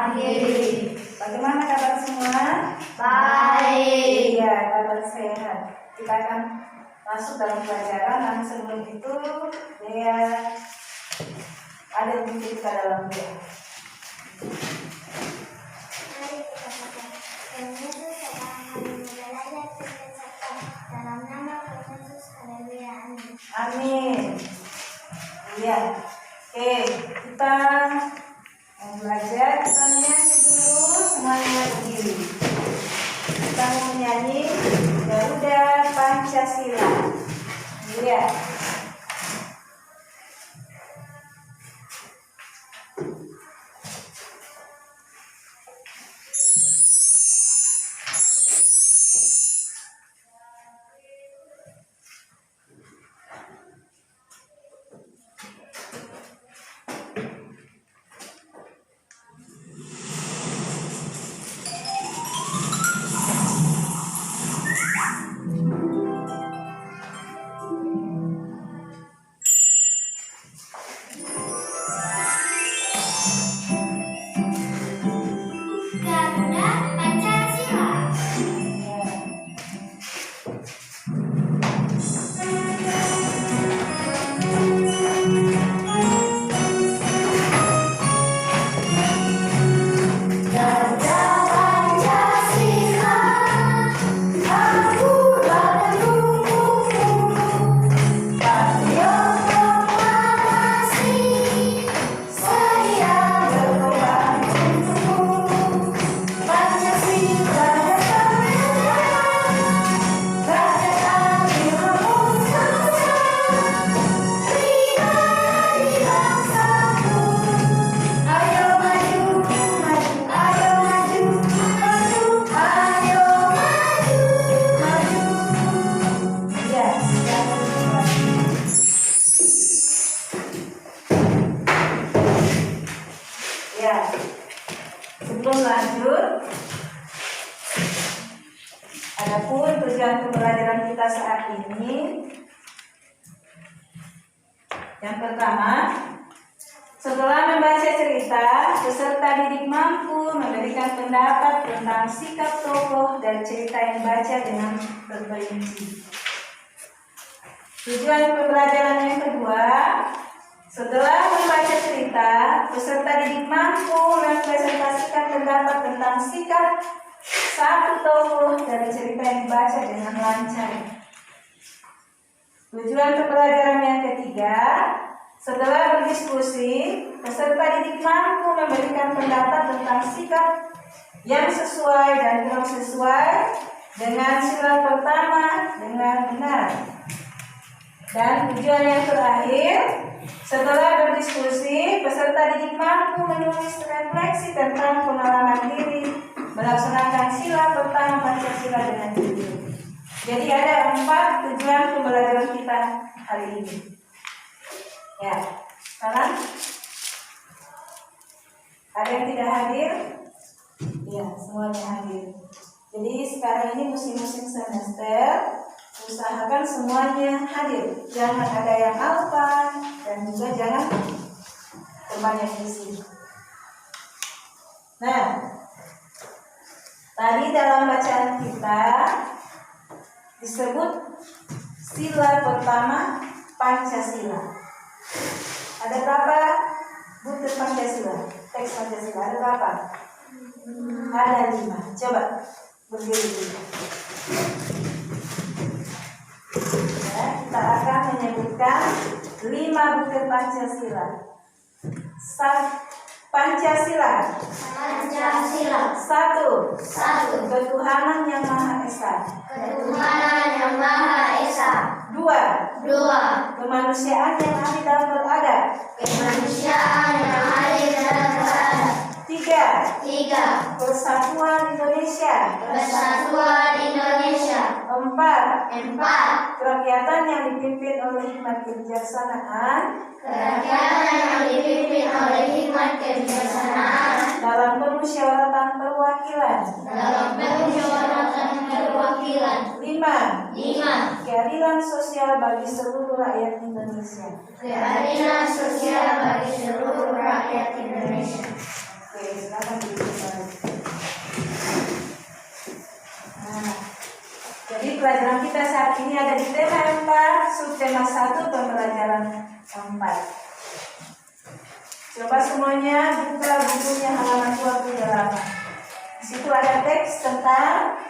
Pagi. Bagaimana kabar semua? Baik. Iya, kabar sehat. Kita akan masuk dalam pelajaran, dan sebelum itu dia ada buku kita dalam dia. Mari kita baca. Yang Yesus sedang belajar mengucapkan dalam nama Tuhan Yesus. Haleluya. Amin. Amin. Iya. Oke, kita mau belajar. Kita menyanyi dulu, semuanya berdiri. Kita mau menyanyi Garuda Pancasila. Iya. Garuda Pancasila. Garuda Pancasila, aku dan bukuku, patriot proklamasi, saya berkorban untukmu. Pancasila datang rakyat adil memutuskan, pribadi bangsaku. Ayo maju, maju, ayo maju, maju, ayo maju, maju. Iya. Ya. Sebelum lanjut, adapun tujuan pembelajaran kita saat ini, yang pertama, setelah membaca cerita, peserta didik mampu memberikan pendapat tentang sikap tokoh dan cerita yang dibaca dengan terperinci. Tujuan pembelajaran yang kedua, setelah membaca cerita, peserta didik mampu mempresentasikan pendapat tentang sikap satu tokoh dari cerita yang dibaca dengan lancar. Tujuan pembelajaran yang ketiga, setelah berdiskusi, peserta didik mampu memberikan pendapat tentang sikap yang sesuai dan kurang sesuai dengan sila pertama dengan benar. Dan tujuan yang terakhir, setelah berdiskusi, peserta didik mampu menulis refleksi tentang pengalaman diri melaksanakan sila pertama Pancasila dengan jujur. Jadi ada 4 tujuan pembelajaran kita hari ini. Ya, sekarang ada yang tidak hadir? Ya, semuanya hadir. Jadi sekarang ini musim-musim semester, usahakan semuanya hadir. Jangan ada yang alpa dan juga jangan terbanyak isi. Nah, tadi dalam bacaan kita disebut sila pertama Pancasila. Ada berapa butir Pancasila? Teks Pancasila ada berapa? Ada 5. Coba berdiri dulu. Ya, kita akan menyebutkan 5 butir Pancasila. Pancasila. Pancasila. 1. Ketuhanan yang Maha Esa. Ketuhanan yang Maha Esa. 2. Kemanusiaan yang adil dan beradab. Kemanusiaan yang adil dan beradab. 3. Persatuan Indonesia. Persatuan Indonesia. 4. Kerakyatan yang dipimpin oleh hikmat kebijaksanaan. Kerakyatan yang dipimpin oleh hikmat kebijaksanaan. Dalam permusyawaratan perwakilan. Dalam permusyawaratan perwakilan. 5. Keadilan sosial bagi seluruh rakyat Indonesia. Keadilan sosial bagi seluruh rakyat Indonesia. Oke, silakan. pelajaran kita saat ini ada di tema 4, subtema 1, pembelajaran 4. Coba semuanya buka bukunya halaman 28. Di situ ada teks tentang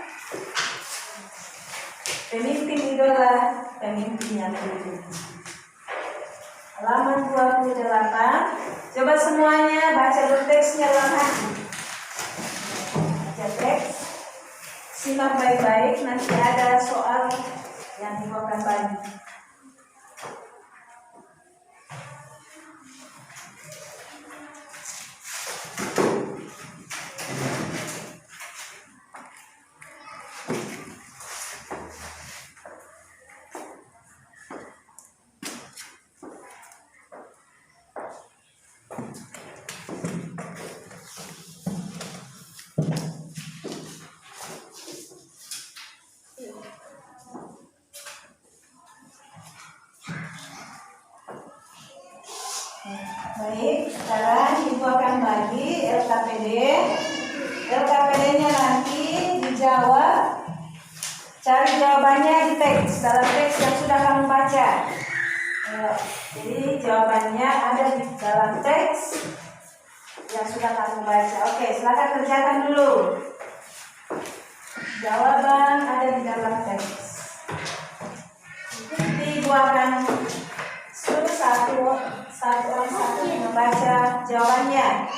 pemimpin idola, pemimpin yang terjun. Halaman 28. Coba semuanya baca dulu teksnya dalam hati. Baca teks. Simak baik-baik, nanti ada soal yang dibawakan bagi. Baik, sekarang ibu akan bagi LKPD. LKPD-nya nanti dijawab. Cari jawabannya di teks, dalam teks yang sudah kamu baca. Jadi jawabannya ada di dalam teks yang sudah kamu baca. Oke, silakan kerjakan dulu. Jawaban ada di dalam teks. Nanti ibu akan suruh satu orang membaca jawabannya.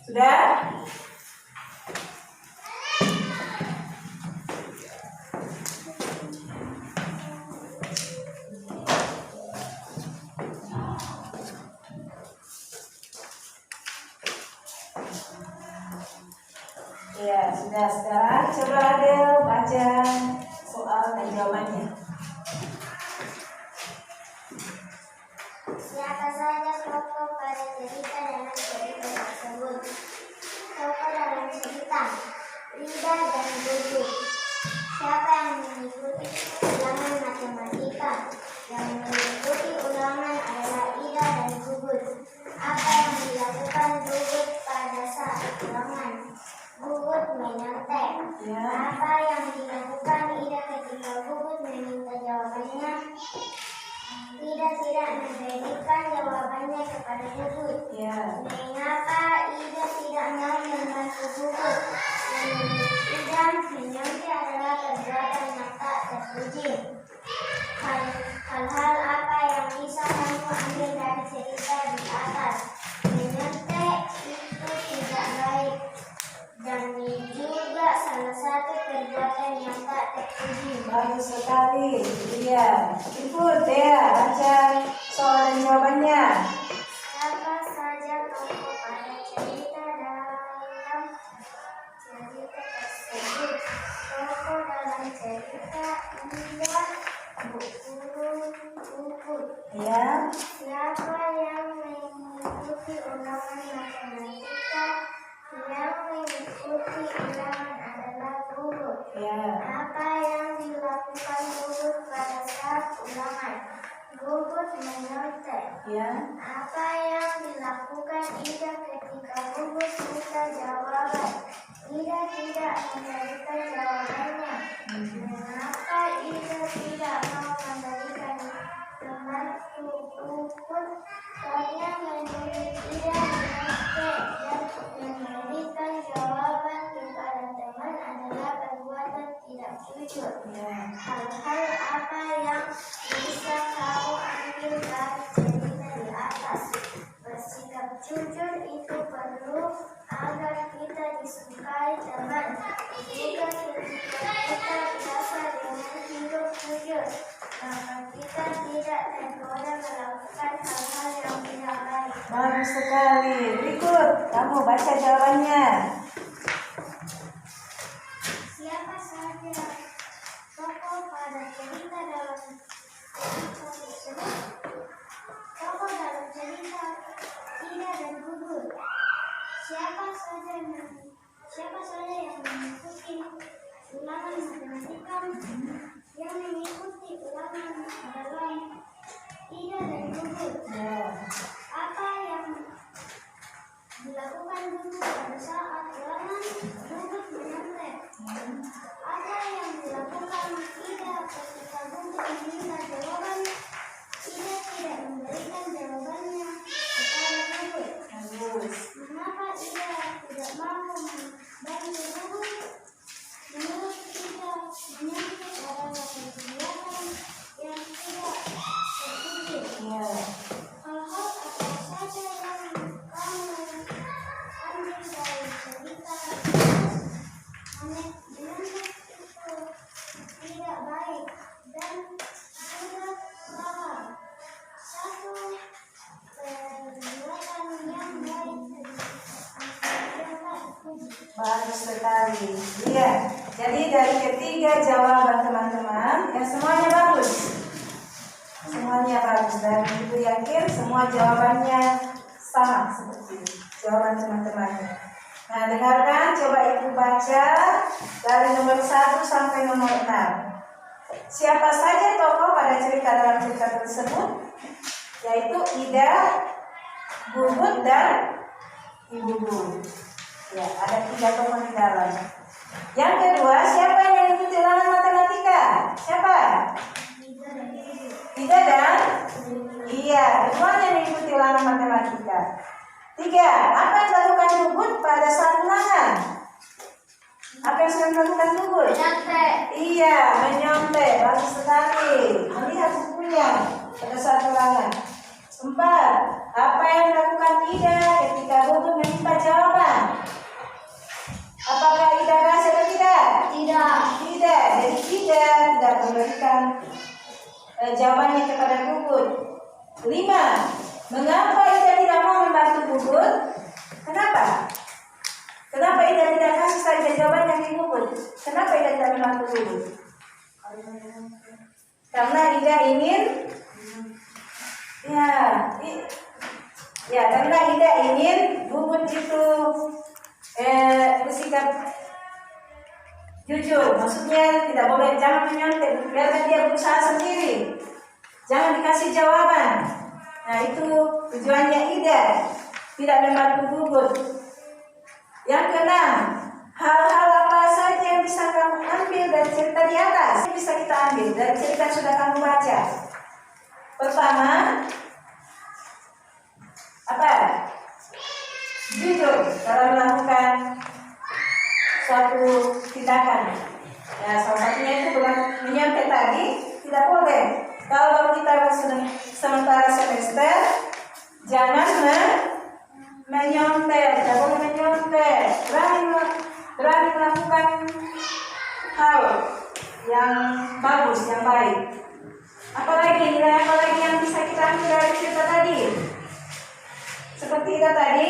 Sudah? Ya, sudah. Sekarang coba Adel baca soal dan jawabannya. Siapa saja tokoh pada cerita dalam cerita tersebut? Tokoh dalam cerita, Ida dan Gugut. Siapa yang mengikuti ulangan matematika? Yang mengikuti ulangan adalah Ida dan Gugut. Apa yang dilakukan Gugut pada saat ulangan? Gugut menyontek. Apa yang dilakukan Ida ketika Gugut meminta jawabannya? Ida tidak memberikan jawabannya kepada Gugut. Mengapa Ida tidak mau membantu Gugut? Menurut Ida, menyontek adalah perbuatan yang tak terpuji. Hal-hal apa yang bisa kamu ambil dari cerita di atas? Menyontek itu tidak baik dan juga salah satu perbuatan yang tak terpuji. Bagus sekali. Iya. Ikut ya, baca soal dan jawabannya. Siapa saja tokoh pada cerita dalam cerita tersebut? Tokoh dalam cerita Ida, Gugut. Ya. Siapa yang mengikuti ulangan matematika? Yang mengikuti ulangan adalah Gugut. Ya. Apa yang dilakukan Gugut pada saat ulangan? Gugut menyontek. Ya. Apa yang dilakukan Ida ketika Gugut minta jawaban? Ida tidak memberikan jawabannya. Mengapa Ida tidak mau memberikan membantu Gugut? Karena menurut Ida menyontek dan memberikan jawaban kepada teman adalah perbuatan tidak jujur. Hal-hal apa yang bisa kamu ambil dari cerita di atas? Bersikap jujur itu perlu agar kita disukai teman. Juga ketika kita biasa dengan hidup jujur, maka kita tidak tergoda melakukan hal-hal yang tidak baik. Bagus sekali. Berikut, kamu baca jawabannya. Siapa saja tokoh pada cerita dalam cerita tersebut? Tokoh dalam cerita Bubut. Apa yang dilakukan Bubut pada saat ulangan Bubut menyontek? Apa yang dilakukan Ida ketika Bubut meminta jawaban? Ida tidak memberikan jawabannya kepada Bubut. Mengapa Ida tidak mau membantu Bubut? Menurut Ida, menyontek adalah kegiatan yang tidak terpuji. Hal-hal apa saja yang kamu ambil dari cerita menyontek itu tidak baik dan tidak salah. Satu perbuatan yang baik tidak terpuji. Bagus sekali. Iya. Jadi dari ketiga jawaban teman-teman, ya semuanya bagus. Semuanya bagus dan Ibu yakin semua jawabannya sama seperti jawaban teman-teman. Nah, dengarkan, coba Ibu baca dari nomor 1 sampai nomor 6. Siapa saja tokoh pada cerita dalam cerita tersebut? Yaitu Ida, Bubut, dan Ibu Guru. Ya, ada 3 tokoh di dalam. Yang kedua, siapa yang mengikuti ulangan matematika? Siapa? Ida dan? Iya, keduanya mengikuti ulangan matematika. 3, apa yang dilakukan Bubut pada saat ulangan? Apa yang sudah dilakukan Bubut? Menyontek. Iya, menyontek. Bagus sekali. Melihat bukunya pada saat ulangan. 4, apa yang dilakukan Ida ketika Bubut meminta jawaban? Apakah Ida kasih atau tidak? Tidak. Tidak. Jadi Ida tidak memberikan jawabannya kepada Bubut. 5, mengapa Ida tidak mau membantu Bubut? Kenapa? Kenapa Ida tidak kasih saja jawabannya ke Bubut? Kenapa Ida tidak membantu Bubut? Karena Ida ingin karena Ida ingin Bubut itu bersikap jujur. Maksudnya tidak boleh, jangan menyontek, biarkan dia berusaha sendiri, jangan dikasih jawaban. Nah, itu tujuannya Ida, tidak membantu Bubut. Yang keenam, hal-hal apa saja yang bisa kamu ambil dari cerita di atas? Bisa kita ambil dari cerita yang sudah kamu baca. Pertama, apa? Jujur dalam melakukan suatu tindakan. Ya, salah satunya itu bukan menyontek tadi, tidak boleh. Kalau kita sementara semester, jangan menyontek, tidak boleh menyontek. Berani melakukan hal yang bagus, yang baik. Apalagi yang bisa kita ambil dari cerita tadi? Seperti Ida tadi,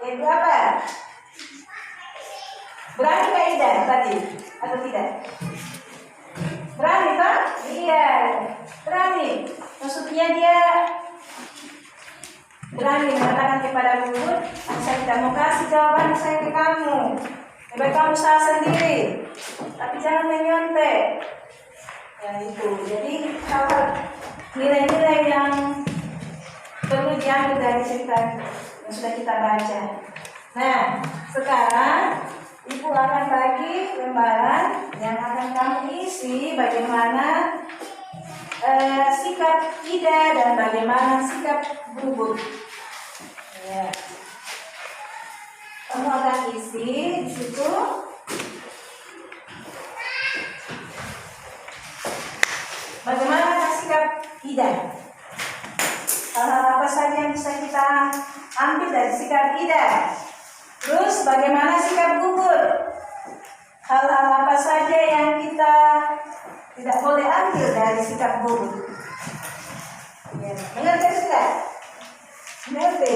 yaitu apa? Berani nggak Ida tadi atau tidak? Berani kan? Iya, berani. Maksudnya dia berani mengatakan kepada Bubut, saya tidak mau kasih jawaban saya ke kamu. Lebih baik kamu usaha sendiri, tapi jangan menyontek. Ya itu. Jadi hal nilai-nilai yang perlu diambil dari cerita yang sudah kita baca. Nah, sekarang Ibu akan bagi lembaran yang akan kamu isi bagaimana sikap Ida dan bagaimana sikap Bubut. Ya. Kamu akan isi di situ. Bagaimana sikap Ida? Hal-hal apa saja yang bisa kita ambil dari sikap Ida? Terus bagaimana sikap Bubut? Hal-hal apa saja yang kita tidak boleh ambil dari sikap Bubut? Ya, mengerti tidak? Mengerti?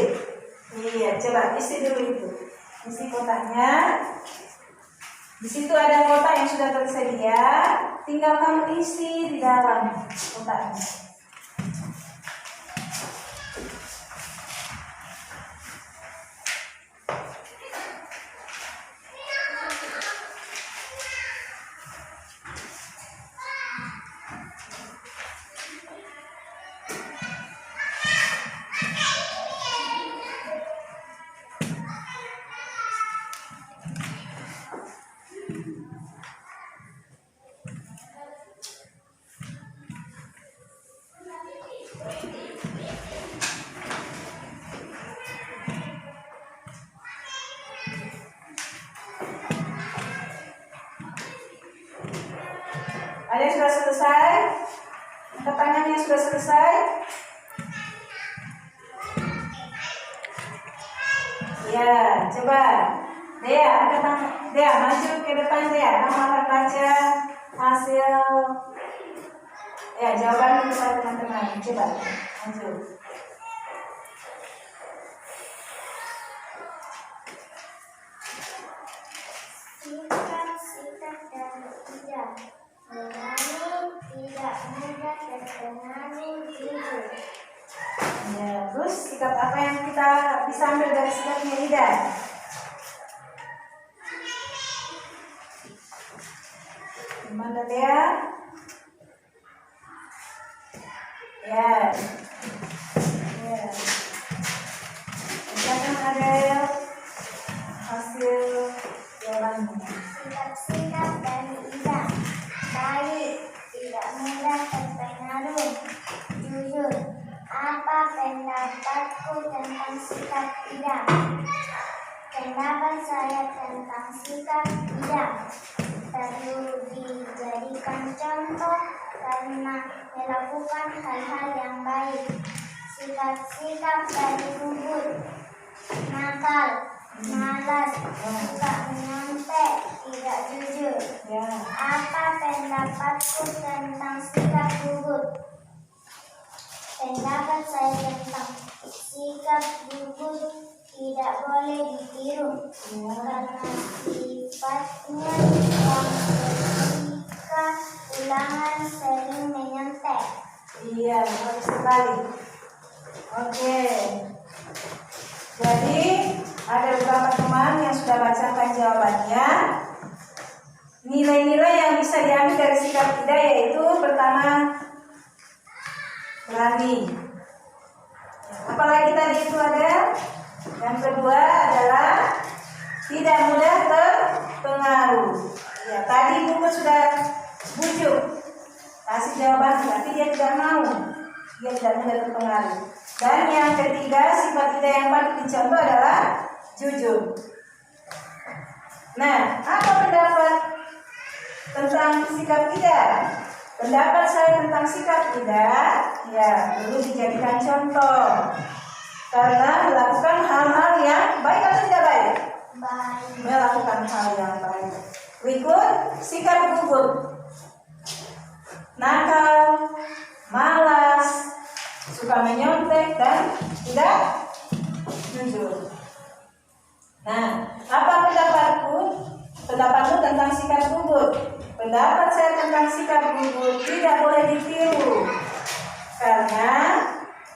Iya, coba isi dulu itu. Isi kotaknya. Di situ ada kotak yang sudah tersedia, tinggal kamu isi di dalam kotaknya. sudah selesai? Angkat tangan yang sudah selesai? Ya, coba. Dea, angkat tangan. Dea, maju ke depan Dea. Kamu akan baca hasil. Ya, jawaban kepada teman-teman. Coba, maju. Sikap-sikap dan tidak berani, tidak mudah terpengaruh, jujur. Ya, terus sikap apa yang kita bisa ambil dari sikapnya Ida? Gimana Dea? Ya. Ya. Misalkan ada hasil jawabannya. Sikap-sikap dan tidak baik, tidak mudah terpengaruh, jujur. Apa pendapatku tentang sikap tidak? Pendapat saya tentang sikap tidak perlu dijadikan contoh karena melakukan hal-hal yang baik. Sikap-sikap dari gugur, nakal, malas, suka menyontek, tidak jujur. Ya. Apa pendapatku tentang sikap gugur? Pendapat saya tentang sikap gugur tidak boleh ditiru karena sifatnya yang ketika ulangan sering menyontek. Iya, harus sekali. Oke. Jadi ada beberapa teman yang sudah bacakan jawabannya. Nilai-nilai yang bisa diambil dari sikap tidak yaitu pertama berani. Apalagi tadi itu ada. Yang kedua adalah tidak mudah terpengaruh. Ya, tadi buku sudah bujuk kasih jawaban, tapi dia tidak mau. Dia tidak mudah terpengaruh. Dan yang ketiga, sifat tidak yang patut dicontoh adalah jujur. Nah, apa pendapat tentang sikap tidak? Pendapat saya tentang sikap tidak, ya perlu dijadikan contoh. Karena melakukan hal-hal yang baik atau tidak baik? Baik. Melakukan hal yang baik. Berikut sikap gugur. Nakal, malas, suka menyontek dan tidak jujur. Nah, apa pendapatku? Pendapatmu tentang sikap gugur? Pendapat saya tentang sikap gugur tidak boleh ditiru karena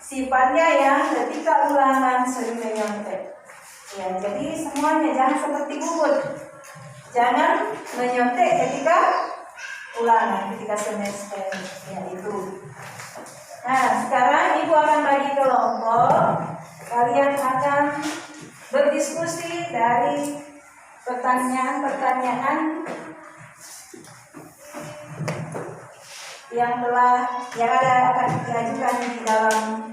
sifatnya yang ketika ulangan sering menyontek. Ya, jadi semuanya jangan seperti gugur. Jangan menyontek ketika ulangan, ketika semester. Ya, itu. Nah, sekarang ibu akan bagi kelompok. Kalian akan berdiskusi dari pertanyaan-pertanyaan yang akan diajukan di dalam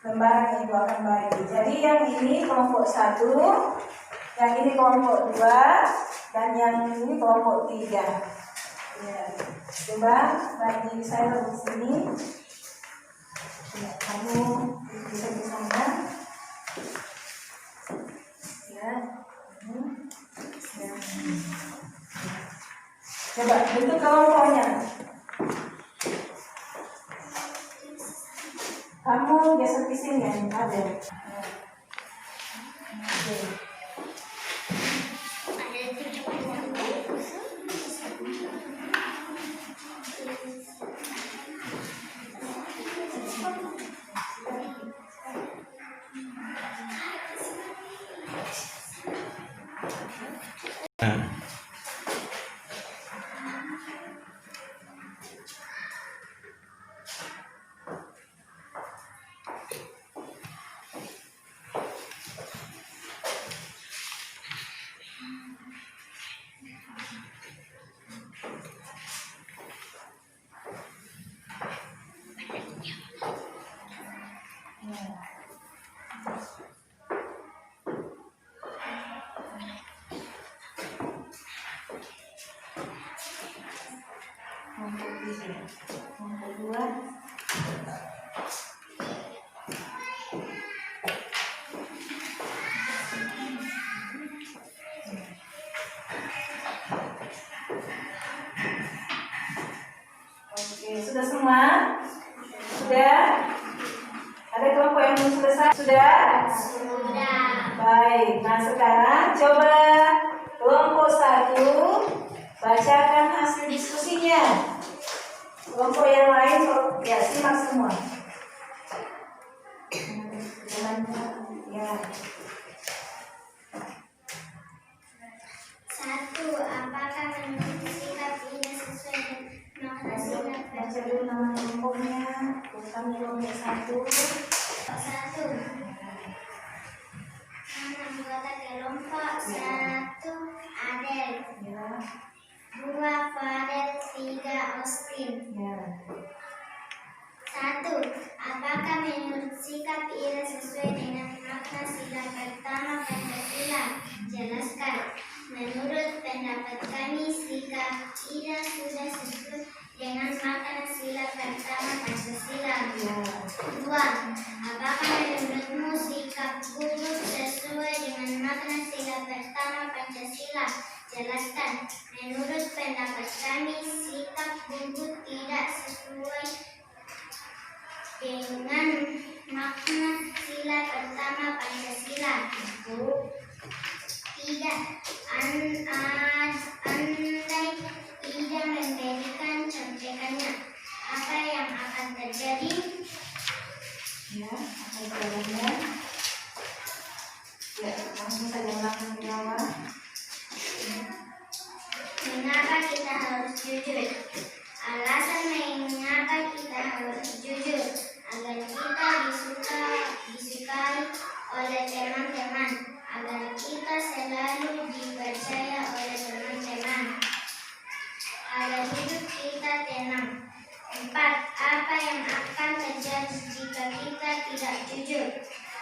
lembar yang ibu akan bagi. Jadi yang ini kelompok 1, yang ini kelompok 2, dan yang ini kelompok 3. Ya. Coba bagi saya di sini. Ya, kamu bisa di sana. Ya. Ya. Coba bentuk kelompoknya. Kamu geser ke sini ya, ada. Oke. Kelompok 2. Oke, sudah semua? Sudah? Ada kelompok yang belum selesai? Sudah? Sudah. Baik, nah sekarang coba kelompok 1 bacakan hasil diskusinya. Kelompok yang lain ya simak semua. Ya. 1. Apakah menurut sikap ini sesuai dengan makna sila Baca dulu nama kelompoknya. Bukan kelompok 1. 1. Nama anggota kelompok 1 Adel, Ya. 2 Fadel, 3 Austin. Ya. 1. Apakah menurut sikap Ira sesuai dengan makna sila pertama Pancasila? Jelaskan. Menurut pendapat kami, sikap Ira sudah sesuai dengan makna sila pertama Pancasila. Ya. 2. Apakah menurutmu sikap Gugut sesuai dengan makna sila pertama Pancasila? Jelaskan. Menurut pendapat kami, sikap Gugut tidak sesuai dengan makna sila pertama Pancasila. 3. Andai tidak memberikan contekannya, apa yang akan terjadi? Ya, apa jawabannya? Ya, langsung saja ulangan di bawah. Mengapa kita harus jujur? Alasan mengapa kita harus jujur agar kita disukai oleh teman-teman, agar kita selalu dipercaya oleh teman-teman, agar hidup kita tenang. 4. Apa yang akan terjadi jika kita tidak jujur?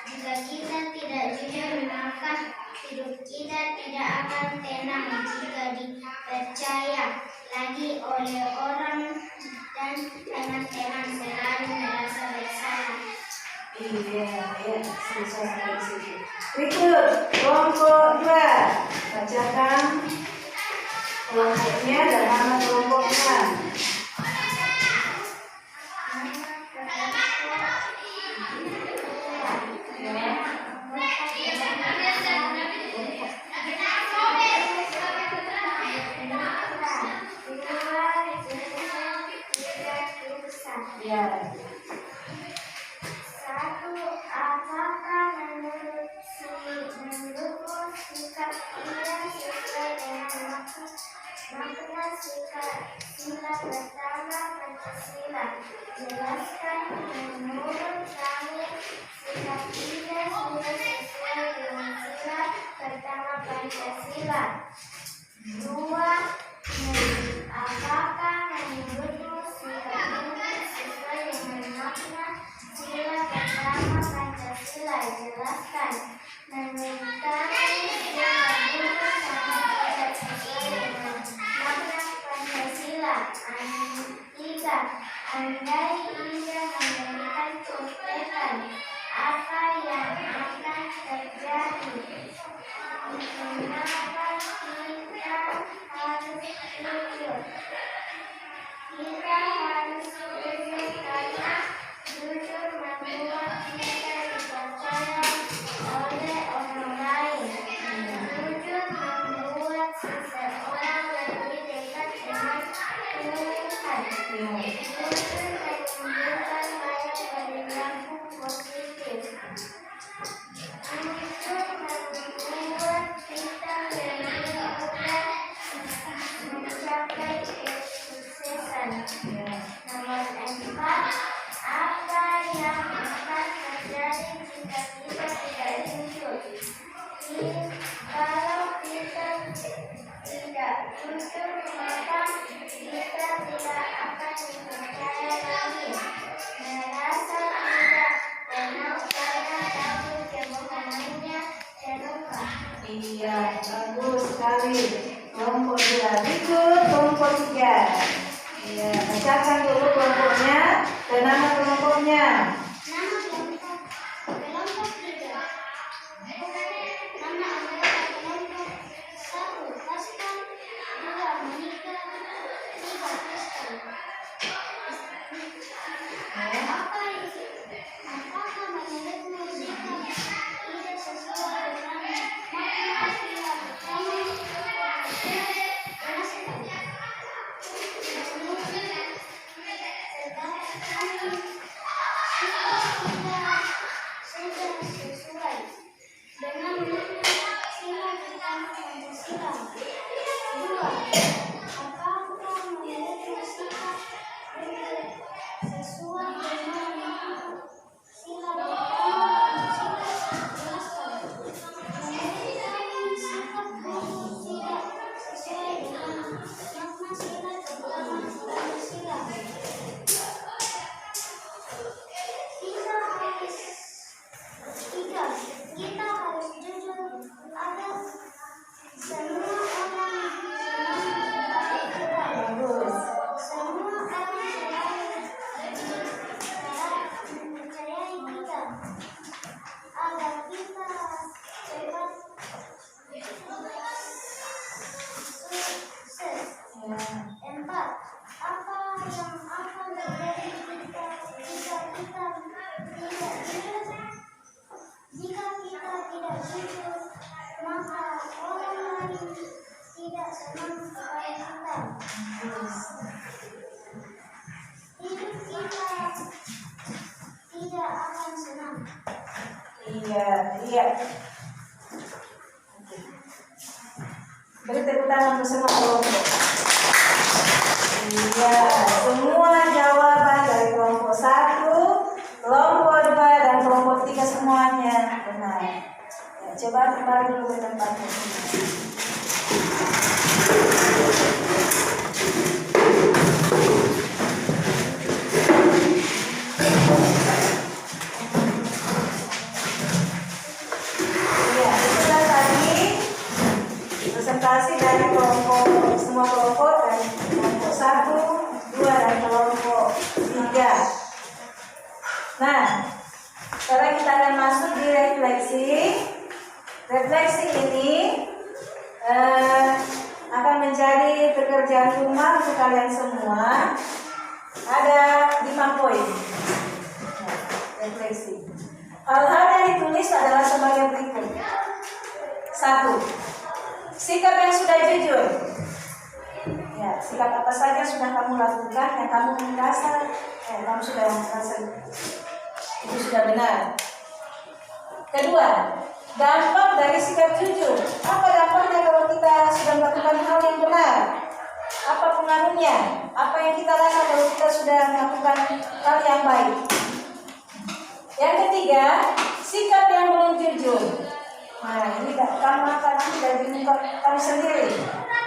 Jika kita tidak jujur, maka hidup kita tidak akan tenang jika dipercaya lagi oleh orang dan teman-teman selalu merasa bersalah. Iya, ya, selesai sampai di situ. Berikut kelompok 2. Bacakan kelompoknya dan nama kelompoknya. Ya. 1. Apakah menurutmu sikap Ira sesuai dengan makna sila pertama Pancasila? Jelaskan. Menurut kami, sikap Ira sudah sesuai dengan sila pertama Pancasila. 2. Apakah menurutmu sikap Ira sesuai dengan makna sila pertama Pancasila? Jelaskan. Menurut kami, sikap Ira sangat tidak sesuai dengan makna Pancasila. 3. Andai Ira memberikan contekan, apa yang akan terjadi? Mengapa kita harus jujur? Kita harus jujur karena jujur membuat kita dipercaya oleh orang lain. Jujur membuat seseorang lebih dekat dengan Tuhan. Jujur menunjukkan yang akan terjadi jika kita tidak jujur? Jika kita tidak jujur, maka orang lain tidak senang kepada kita. Hidup kita tidak akan senang. Iya. Oke. Beri tepuk tangan untuk semua kelompok. Iya, semua jawaban dari kelompok 1, kelompok 2, dan kelompok 3 semuanya benar. Ya, coba kembali dulu ke tempatnya. Iya, itulah tadi presentasi dari semua kelompok dan kelompok 1, 2, dan kelompok 3. Nah, sekarang kita akan masuk di refleksi. Refleksi ini akan menjadi pekerjaan rumah untuk kalian semua. Ada 5 poin. Nah, refleksi. Hal-hal yang ditulis adalah sebagai berikut. 1. Sikap yang sudah jujur. Ya, sikap apa saja sudah kamu lakukan yang kamu merasa kamu sudah merasa itu sudah benar. Kedua, dampak dari sikap jujur. Apa dampaknya kalau kita sudah melakukan hal yang benar? Apa pengaruhnya? Apa yang kita rasa kalau kita sudah melakukan hal yang baik? Yang ketiga, sikap yang belum jujur. Nah, ini kamu akan dari kamu sendiri.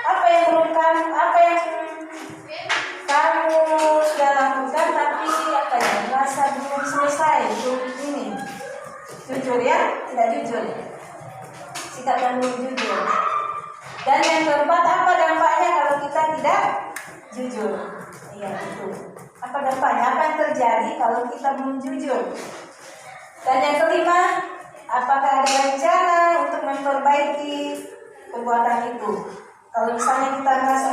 Apa yang belum kamu sudah lakukan tapi merasa belum selesai, belum ini. Jujur ya, tidak jujur. Sikap yang belum jujur. Dan yang keempat, apa dampaknya kalau kita tidak jujur? Iya, itu. Apa dampaknya? Apa yang terjadi kalau kita belum jujur? Dan yang kelima, apakah ada rencana untuk memperbaiki perbuatan itu? Kalau misalnya kita merasa,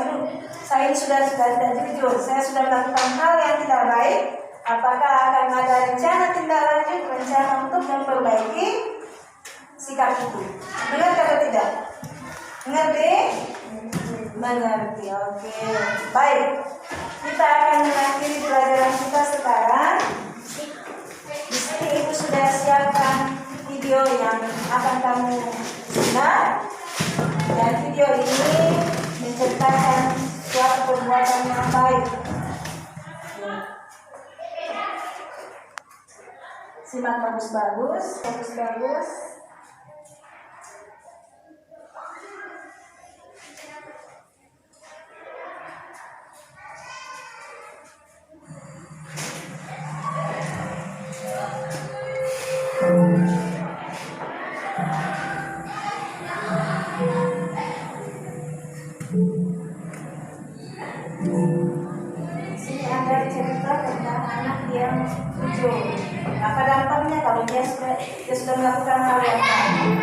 saya ini sudah tidak jujur, saya sudah melakukan hal yang tidak baik, apakah akan ada rencana tindak lanjut, rencana untuk memperbaiki sikap itu? Mengerti atau tidak? Mengerti? Mengerti, oke. Baik, kita akan mengakhiri pelajaran kita sekarang. Di sini Ibu sudah siapkan video yang akan kamu simak, dan video ini menceritakan suatu perbuatan yang baik. Simak bagus-bagus, bagus-bagus. Sini ada cerita tentang anak yang jujur. Apa dampaknya kalau dia sudah melakukan hal yang baik?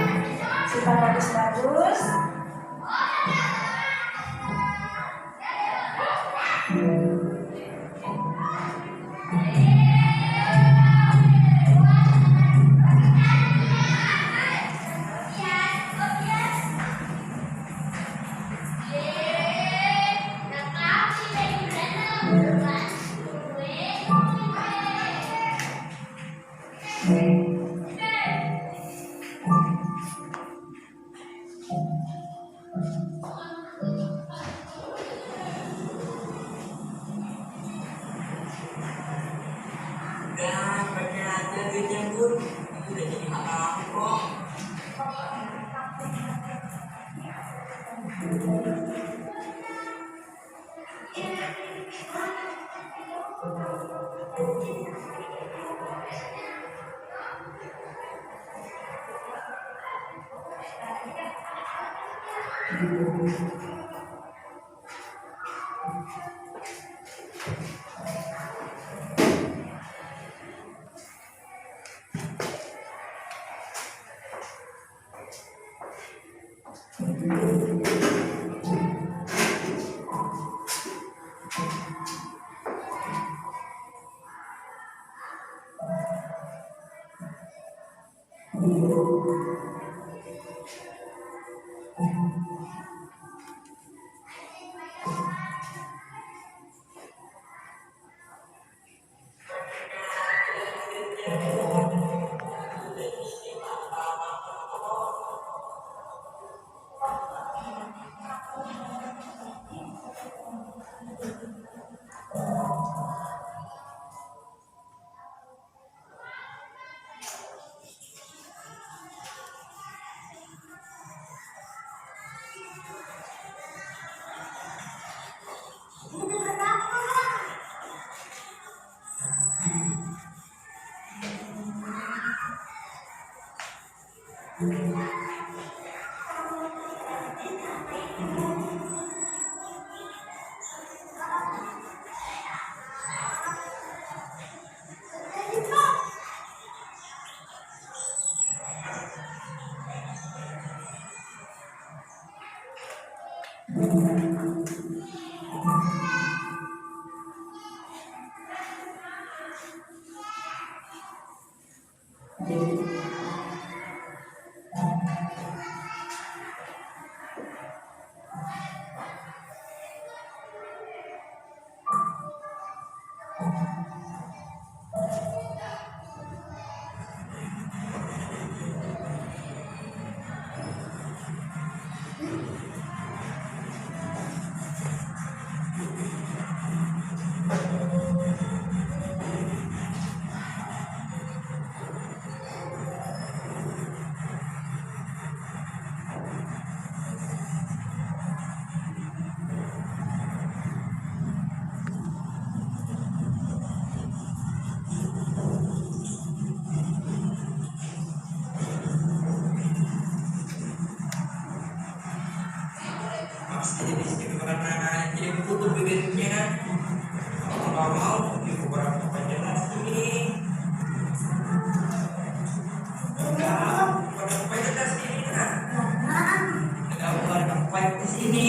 Simak bagus-bagus. Jadi tutup bibirnya. Kalau mau beberapa panjang ini. Enggak, pada panjang di sini kan. Enggak pada panjang di sini.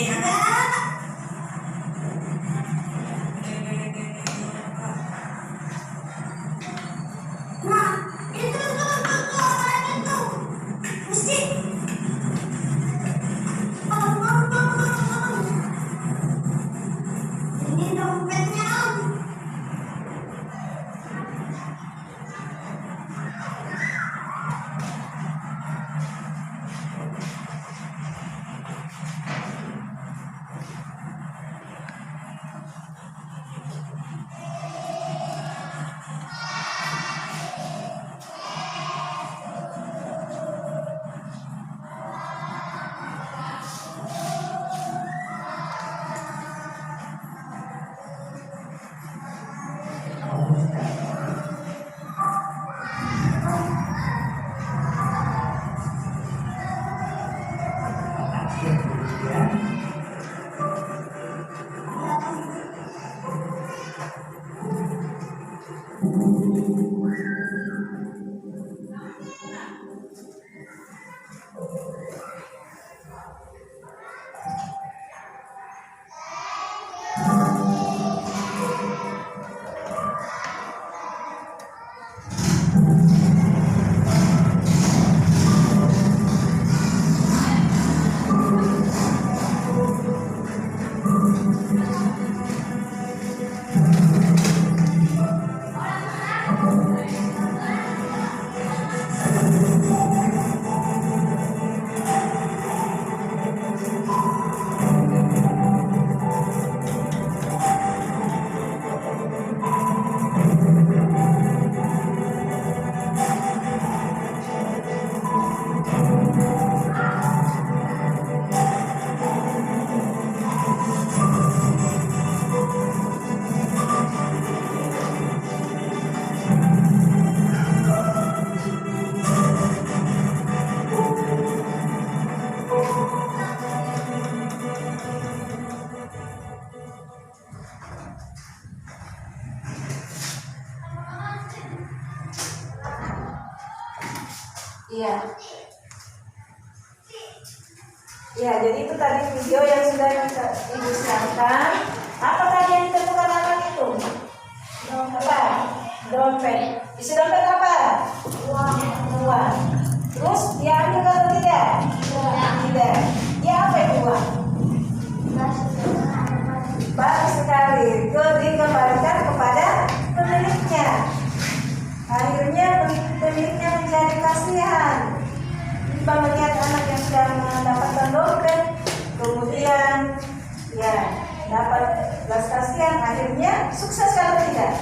Iya. Ya, jadi itu tadi video yang sudah Ibu siapkan. Apa tadi yang ditemukan anak itu? Apa? Dompet. Isi dompet apa? Uang. Terus dia ambil atau tidak? Tidak. Dia apa yang buang? Bagus sekali. Dikembalikan kepada pemiliknya. Akhirnya pemiliknya menjadi kasihan. Tiba melihat anak yang sudah mendapatkan dompet, kemudian ya dapat belas kasihan, akhirnya sukses kalau tidak?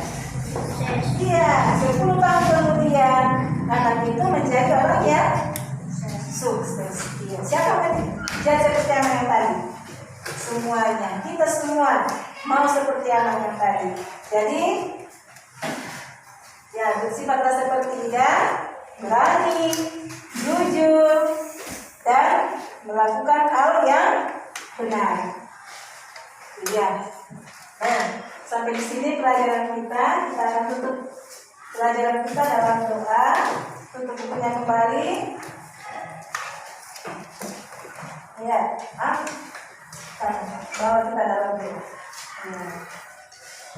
Iya, 10 tahun kemudian anak itu menjadi orang yang sukses. Iya. Siapa tadi? Jadi seperti anak yang tadi. Semuanya, kita semua mau seperti anak yang tadi. Jadi ya bersifatlah seperti dia, berani, jujur, dan melakukan hal yang benar. Iya. Nah, sampai di sini pelajaran kita. Kita akan tutup pelajaran kita dalam doa. Tutup bukunya kembali. Ya, bawa kita dalam doa. Ya.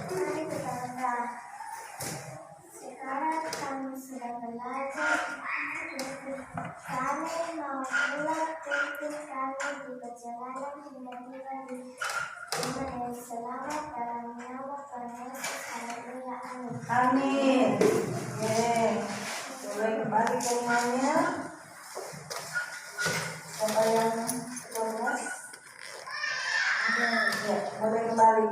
Mari kita berdoa. Sekarang kami sudah belajar. Kami mau pulang, tuntun kami di perjalanan hingga tiba di rumah yang selamat dalam nama Tuhan Yesus. Haleluya. Amin. Amin. Boleh kembali ke rumahnya. Sampai yang 12. Ya, boleh kembali.